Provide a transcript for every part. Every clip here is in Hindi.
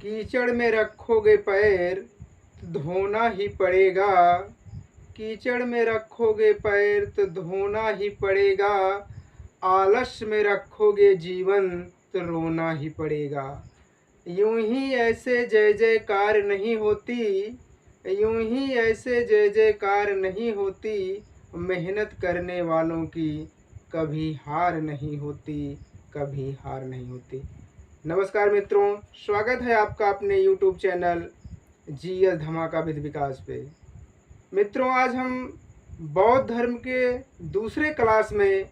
कीचड़ में रखोगे पैर तो धोना ही पड़ेगा। कीचड़ में रखोगे पैर तो धोना ही पड़ेगा। आलस में रखोगे जीवन तो रोना ही पड़ेगा। यूं ही ऐसे जय जयकार नहीं होती, यूं ही ऐसे जय जयकार नहीं होती। मेहनत करने वालों की कभी हार नहीं होती, कभी हार नहीं होती। नमस्कार मित्रों, स्वागत है आपका अपने YouTube चैनल जीएस धमाका विद विकास पे। मित्रों, आज हम बौद्ध धर्म के दूसरे क्लास में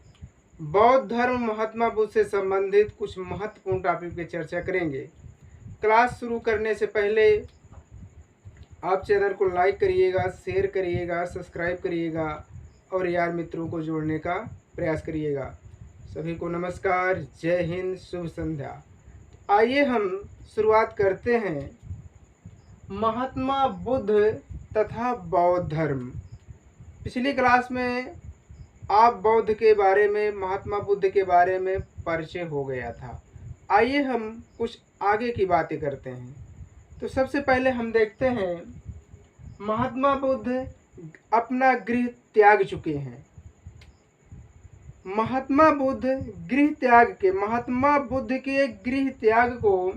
बौद्ध धर्म महात्मा बुद्ध से संबंधित कुछ महत्वपूर्ण टॉपिक पे चर्चा करेंगे। क्लास शुरू करने से पहले आप चैनल को लाइक करिएगा, शेयर करिएगा, सब्सक्राइब करिएगा और यार मित्रों को जोड़ने का प्रयास करिएगा। सभी को नमस्कार, जय हिंद, शुभ संध्या। आइए हम शुरुआत करते हैं महात्मा बुद्ध तथा बौद्ध धर्म। पिछली क्लास में आप बौद्ध के बारे में, महात्मा बुद्ध के बारे में परिचय हो गया था। आइए हम कुछ आगे की बातें करते हैं। तो सबसे पहले हम देखते हैं महात्मा बुद्ध अपना गृह त्याग चुके हैं। महात्मा बुद्ध के गृह त्याग को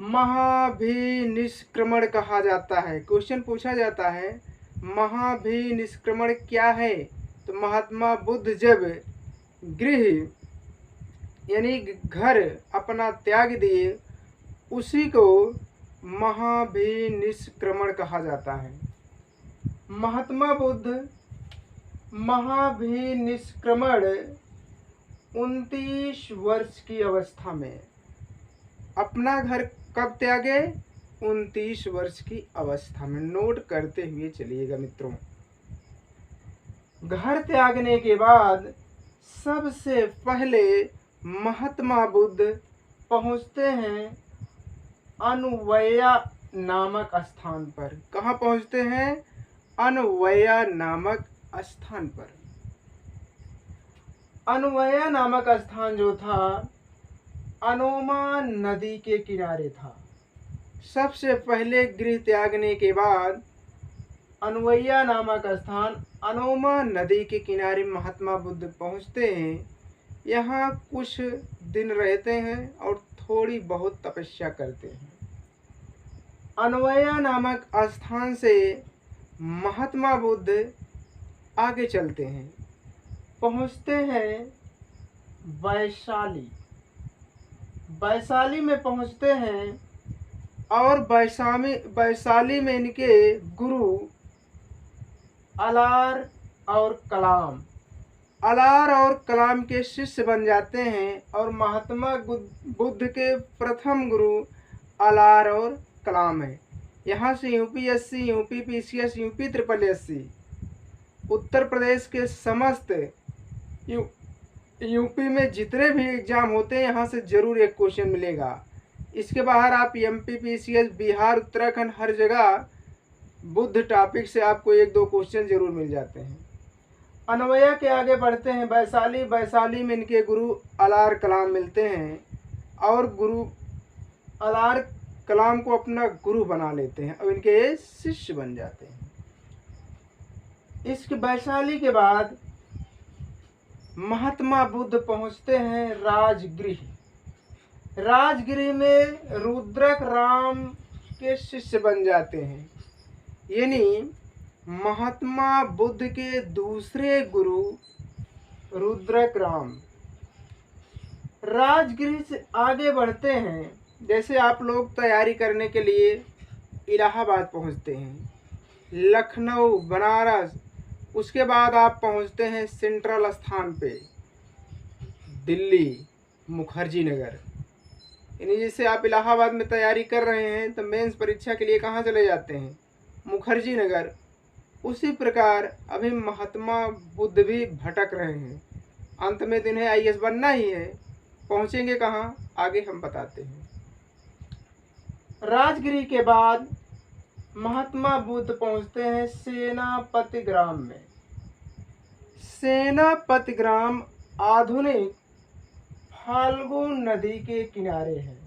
महाभिनिष्क्रमण कहा जाता है। क्वेश्चन पूछा जाता है महाभिनिष्क्रमण क्या है? तो महात्मा बुद्ध जब गृह यानी घर अपना त्याग दिए उसी को महाभिनिष्क्रमण कहा जाता है। महात्मा बुद्ध महाभिनिष्क्रमण 29 वर्ष की अवस्था में अपना घर कब त्यागे? 29 वर्ष की अवस्था में। नोट करते हुए चलिएगा मित्रों। घर त्यागने के बाद सबसे पहले महात्मा बुद्ध पहुंचते हैं अनवया नामक स्थान पर। कहाँ पहुंचते हैं? अनवया नामक स्थान पर। अनवया नामक स्थान जो था अनोमा नदी के किनारे था। सबसे पहले गृह त्यागने के बाद अनवया नामक स्थान अनोमा नदी के किनारे महात्मा बुद्ध पहुंचते हैं। यहाँ कुछ दिन रहते हैं और थोड़ी बहुत तपस्या करते हैं। अनवया नामक स्थान से महात्मा बुद्ध आगे चलते हैं, पहुंचते हैं वैशाली। वैशाली में पहुंचते हैं और वैशाली में इनके गुरु अलार और कलाम के शिष्य बन जाते हैं और महात्मा बुद्ध के प्रथम गुरु अलार और कलाम है। यहाँ से UPSC, UP PCS, UP triple SC, Uttar Pradesh के समस्त यूपी में जितने भी एग्जाम होते हैं यहाँ से जरूर एक क्वेश्चन मिलेगा। इसके बाहर आप एमपी पीसीएस, बिहार, उत्तराखंड, हर जगह बुद्ध टॉपिक से आपको एक दो क्वेश्चन जरूर मिल जाते हैं। अनवया के आगे बढ़ते हैं वैशाली में इनके गुरु अलार कलाम मिलते हैं और गुरु अलार कलाम को अपना गुरु बना लेते हैं और इनके शिष्य बन जाते हैं। इस वैशाली के बाद महात्मा बुद्ध पहुंचते हैं राजगृह में रुद्रक राम के शिष्य बन जाते हैं। यानी महात्मा बुद्ध के दूसरे गुरु रुद्रक राम। राजगृह से आगे बढ़ते हैं। जैसे आप लोग तैयारी करने के लिए इलाहाबाद पहुंचते हैं, लखनऊ, बनारस, उसके बाद आप पहुंचते हैं सेंट्रल स्थान पे दिल्ली, मुखर्जी नगर। यानी जैसे आप इलाहाबाद में तैयारी कर रहे हैं तो मेंस परीक्षा के लिए कहाँ चले जाते हैं? मुखर्जी नगर। उसी प्रकार अभी महात्मा बुद्ध भी भटक रहे हैं। अंत में जिन्हें आईएएस बनना ही है, पहुंचेंगे कहाँ आगे हम बताते हैं। राजगिरी के बाद महात्मा बुद्ध पहुंचते हैं सेनापति ग्राम में। सेनापति ग्राम आधुनिक फाल्गु नदी के किनारे है।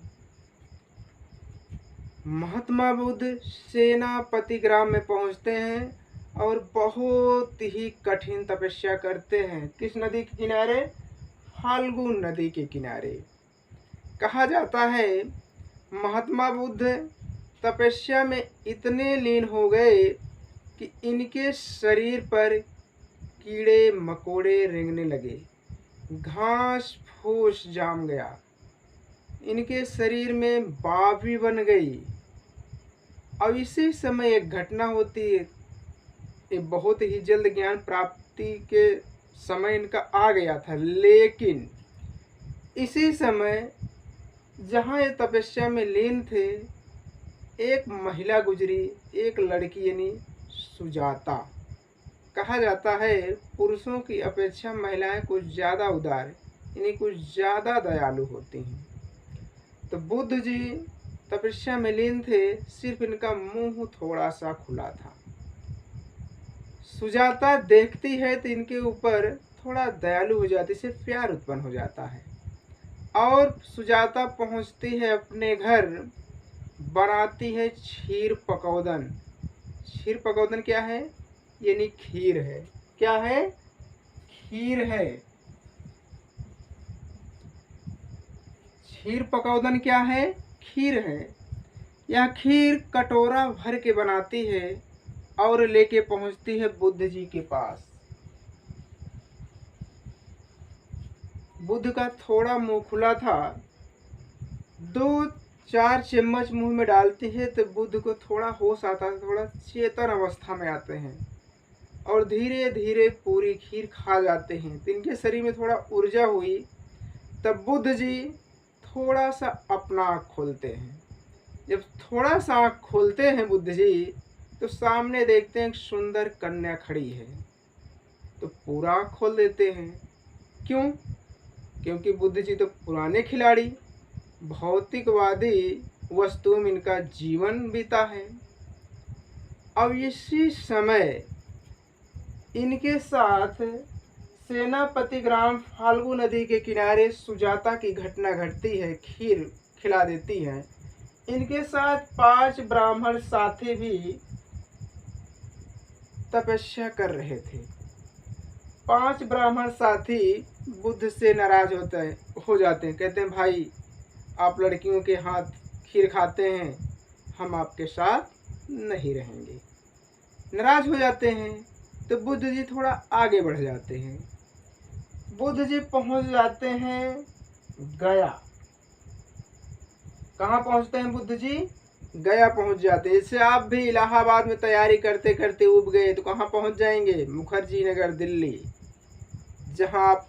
महात्मा बुद्ध सेनापति ग्राम में पहुंचते हैं और बहुत ही कठिन तपस्या करते हैं। किस नदी के किनारे? फाल्गु नदी के किनारे। कहा जाता है महात्मा बुद्ध तपस्या में इतने लीन हो गए कि इनके शरीर पर कीड़े मकोड़े रेंगने लगे, घास फूस जाम गया, इनके शरीर में बावी बन गई। अब इसी समय एक घटना होती है। ये बहुत ही जल्द ज्ञान प्राप्ति के समय इनका आ गया था, लेकिन इसी समय जहाँ ये तपस्या में लीन थे, एक महिला गुजरी, एक लड़की यानी सुजाता। कहा जाता है पुरुषों की अपेक्षा महिलाएं कुछ ज़्यादा उदार यानी कुछ ज़्यादा दयालु होती हैं। तो बुद्ध जी तपस्या में लीन थे, सिर्फ इनका मुंह थोड़ा सा खुला था। सुजाता देखती है तो इनके ऊपर थोड़ा दयालु हो जाती से प्यार उत्पन्न हो जाता है और सुजाता पहुंचती है अपने घर, बनाती है क्षीर पकौदन। क्षीर पकौदन क्या है? यानी खीर है। क्या है? खीर है। क्षीर पकौदन क्या है? खीर है। यह खीर कटोरा भर के बनाती है और लेके पहुंचती है बुद्ध जी के पास। बुद्ध का थोड़ा मुंह खुला था, 2-4 चम्मच मुंह में डालती है तो बुद्ध को थोड़ा होश आता है, थोड़ा चेतन अवस्था में आते हैं और धीरे धीरे पूरी खीर खा जाते हैं। तो इनके शरीर में थोड़ा ऊर्जा हुई। तब बुद्ध जी थोड़ा सा अपना आँख खोलते हैं। जब थोड़ा सा आँख खोलते हैं बुद्ध जी, तो सामने देखते हैं एक सुंदर कन्या खड़ी है। तो पूरा आँख खोल देते हैं। क्यों? क्योंकि बुद्ध जी तो पुराने खिलाड़ी, भौतिकवादी वस्तु में इनका जीवन बीता है। अब इसी समय इनके साथ सेनापति ग्राम फाल्गु नदी के किनारे सुजाता की घटना घटती है, खीर खिला देती है। इनके साथ 5 ब्राह्मण साथी भी तपस्या कर रहे थे। 5 ब्राह्मण साथी बुद्ध से नाराज हो जाते हैं। कहते हैं भाई आप लड़कियों के हाथ खीर खाते हैं, हम आपके साथ नहीं रहेंगे। नाराज हो जाते हैं। तो बुद्ध जी थोड़ा आगे बढ़ जाते हैं। बुद्ध जी पहुंच जाते हैं गया। कहाँ पहुंचते हैं बुद्ध जी? गया पहुंच जाते हैं। इससे आप भी इलाहाबाद में तैयारी करते करते उब गए तो कहाँ पहुंच जाएंगे? मुखर्जी नगर, दिल्ली, जहां आप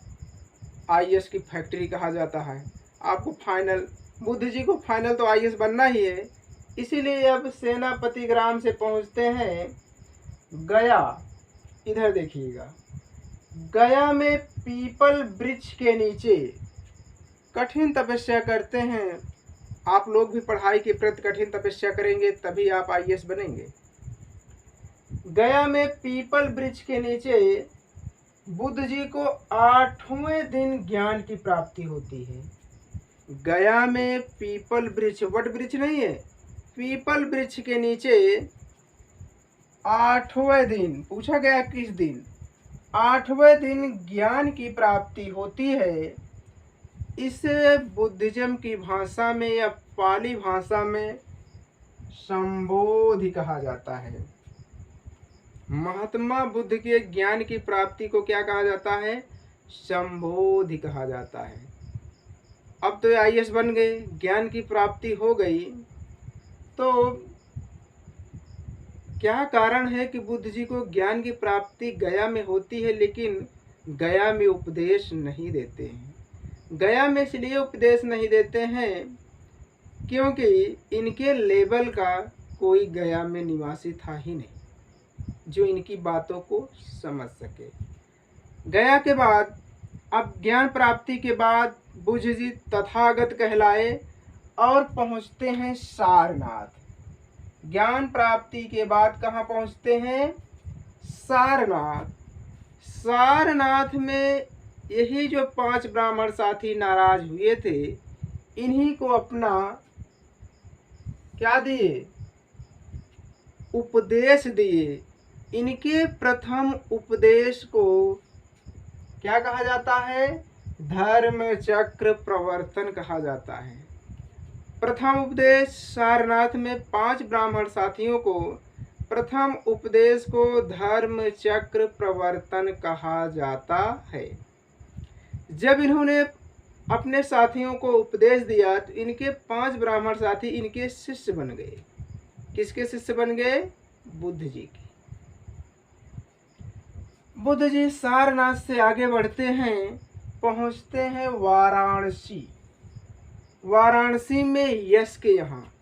आईएएस की फैक्ट्री कहा जाता है। आपको फाइनल, बुद्ध जी को फाइनल तो आईएएस बनना ही है। इसीलिए अब सेनापति ग्राम से पहुंचते हैं गया। इधर देखिएगा, गया में पीपल वृक्ष के नीचे कठिन तपस्या करते हैं। आप लोग भी पढ़ाई के प्रति कठिन तपस्या करेंगे तभी आप आईएएस बनेंगे। गया में पीपल वृक्ष के नीचे बुद्ध जी को 8वें दिन ज्ञान की प्राप्ति होती है। गया में पीपल वृक्ष, वट वृक्ष नहीं है, पीपल वृक्ष के नीचे 8वें दिन, पूछा गया किस दिन? 8वें दिन ज्ञान की प्राप्ति होती है। इसे बुद्धिज्म की भाषा में या पाली भाषा में संबोधि कहा जाता है। महात्मा बुद्ध के ज्ञान की प्राप्ति को क्या कहा जाता है? संबोधि कहा जाता है। अब तो आईएएस बन गए, ज्ञान की प्राप्ति हो गई, तो क्या कारण है कि बुद्ध जी को ज्ञान की प्राप्ति गया में होती है लेकिन गया में उपदेश नहीं देते हैं? गया में इसलिए उपदेश नहीं देते हैं क्योंकि इनके लेवल का कोई गया में निवासी था ही नहीं जो इनकी बातों को समझ सके। गया के बाद, अब ज्ञान प्राप्ति के बाद बुद्ध जी तथागत कहलाए और पहुंचते हैं सारनाथ। ज्ञान प्राप्ति के बाद कहाँ पहुंचते हैं? सारनाथ। सारनाथ में यही जो 5 ब्राह्मण साथी नाराज हुए थे, इन्हीं को अपना क्या दिए? उपदेश दिए। इनके प्रथम उपदेश को क्या कहा जाता है? धर्म चक्र प्रवर्तन कहा जाता है। प्रथम उपदेश सारनाथ में 5 ब्राह्मण साथियों को प्रथम उपदेश को धर्म चक्र प्रवर्तन कहा जाता है। जब इन्होंने अपने साथियों को उपदेश दिया तो इनके 5 ब्राह्मण साथी इनके शिष्य बन गए। किसके शिष्य बन गए? बुद्ध जी के। बुद्ध जी सारनाथ से आगे बढ़ते हैं, पहुंचते हैं वाराणसी। वाराणसी में यश के यहाँ।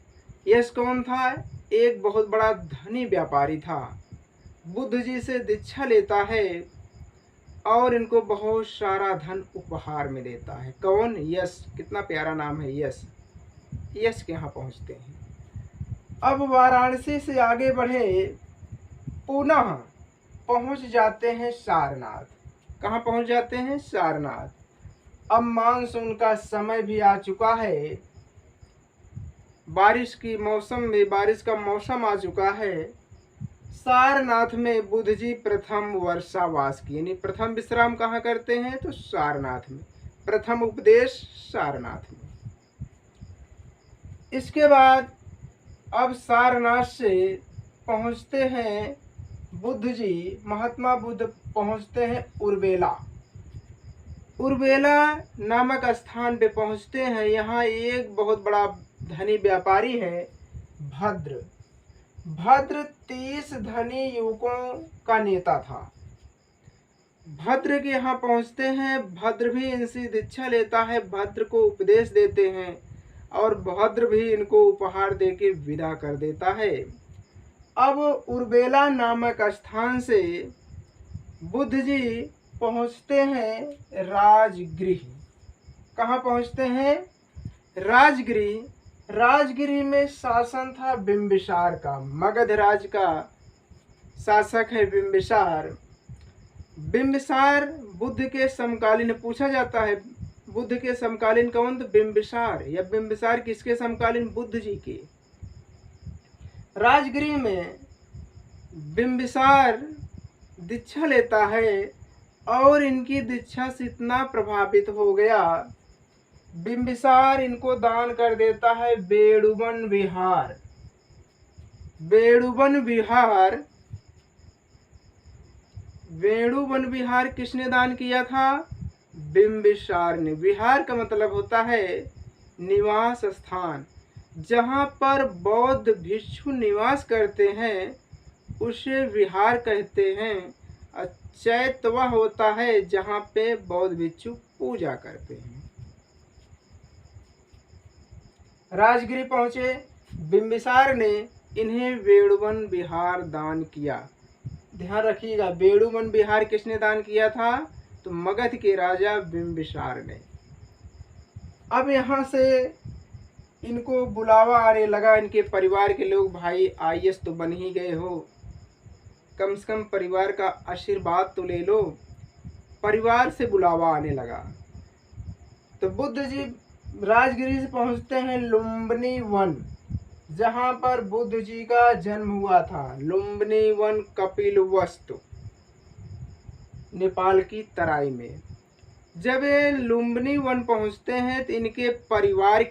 यश कौन था? एक बहुत बड़ा धनी व्यापारी था। बुद्ध जी से दीक्षा लेता है और इनको बहुत सारा धन उपहार में देता है। कौन? यश। कितना प्यारा नाम है, यश। यश के यहाँ पहुंचते हैं। अब वाराणसी से आगे बढ़े, पुनः पहुंच जाते हैं सारनाथ। कहाँ पहुंच जाते हैं? सारनाथ। अब मानसून का समय भी आ चुका है, बारिश की मौसम में, बारिश का मौसम आ चुका है। सारनाथ में बुद्ध जी प्रथम वर्षावास किए, यानी प्रथम विश्राम कहाँ करते हैं? तो सारनाथ में। प्रथम उपदेश सारनाथ में। इसके बाद अब सारनाथ से पहुंचते हैं बुद्ध जी, महात्मा बुद्ध पहुंचते हैं उर्वेला। उर्वेला नामक स्थान पे पहुंचते हैं। यहाँ एक बहुत बड़ा धनी व्यापारी है, भद्र। भद्र 30 धनी युवकों का नेता था। भद्र के यहाँ पहुंचते हैं। भद्र भी इनसे दीक्षा लेता है, भद्र को उपदेश देते हैं और भद्र भी इनको उपहार देके विदा कर देता है। अब उर्वेला नामक स्थान से बुद्ध जी पहुंचते हैं राजगृह। कहाँ पहुंचते हैं? राजगृह। राजगृह में शासन था बिंबिसार का। मगध राज का शासक है बिंबिसार। बिंबिसार बुद्ध के समकालीन। पूछा जाता है बुद्ध के समकालीन कौन? तो बिंबिसार। या बिंबिसार किसके समकालीन? बुद्ध जी के। राजगृह में बिंबिसार दीक्षा लेता है और इनकी दीक्षा से इतना प्रभावित हो गया, बिंबिसार इनको दान कर देता है बेड़ुवन विहार। बेड़ुवन विहार, वेणुवन विहार किसने दान किया था? बिंबिसार ने। विहार का मतलब होता है निवास स्थान। जहाँ पर बौद्ध भिक्षु निवास करते हैं उसे विहार कहते हैं। चैत्य वह होता है जहाँ पे बौद्ध भिक्षु पूजा करते हैं। राजगृह पहुंचे, बिंबिसार ने इन्हें वेणुवन विहार दान किया। ध्यान रखिएगा, वेणुवन विहार किसने दान किया था? तो मगध के राजा बिंबिसार ने। अब यहाँ से इनको बुलावा आने लगा, इनके परिवार के लोग, भाई आईएएस तो बन ही गए हो, कम से कम परिवार का आशीर्वाद तो ले लो। परिवार से बुलावा आने लगा। तो बुद्ध जी राजगिरी से पहुंचते हैं लुम्बिनी वन, जहां पर बुद्ध जी का जन्म हुआ था। लुम्बिनी वन कपिलवस्तु, नेपाल की तराई में। जब ये लुम्बिनी वन पहुंचते हैं तो इनके परिवार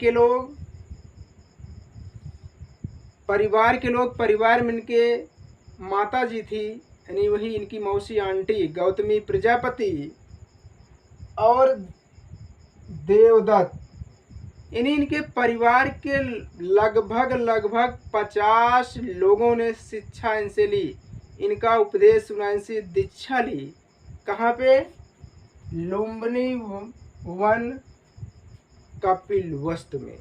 में इनके माता जी थी, यानी वही इनकी मौसी आंटी गौतमी प्रजापति और देवदत्त। इनके परिवार के लगभग 50 लोगों ने शिक्षा इनसे ली, इनका उपदेश सुना, इनसे दीक्षा ली। कहाँ पे? लुम्बिनी वन कपिलवस्तु में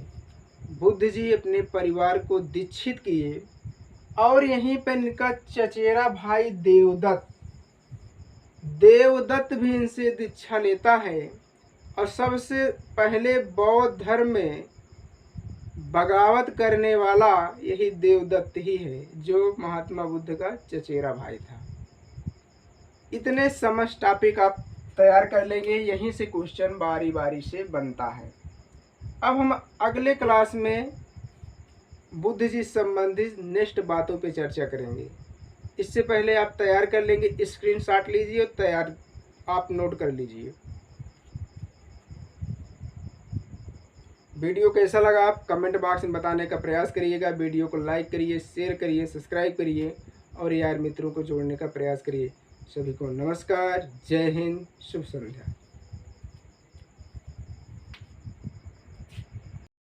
बुद्ध जी अपने परिवार को दीक्षित किए। और यहीं पर इनका चचेरा भाई देवदत्त भी इनसे दीक्षा लेता है। और सबसे पहले बौद्ध धर्म में बगावत करने वाला यही देवदत्त ही है, जो महात्मा बुद्ध का चचेरा भाई था। इतने समझ टॉपिक आप तैयार कर लेंगे, यहीं से क्वेश्चन बारी बारी से बनता है। अब हम अगले क्लास में बुद्ध जी संबंधित नेक्स्ट बातों पे चर्चा करेंगे। इससे पहले आप तैयार कर लेंगे, स्क्रीनशॉट लीजिए और तैयार आप नोट कर लीजिए। वीडियो कैसा लगा आप कमेंट बॉक्स में बताने का प्रयास करिएगा। वीडियो को लाइक करिए, शेयर करिए, सब्सक्राइब करिए और यार मित्रों को जोड़ने का प्रयास करिए। सभी को नमस्कार, जय हिंद, शुभ संध्या।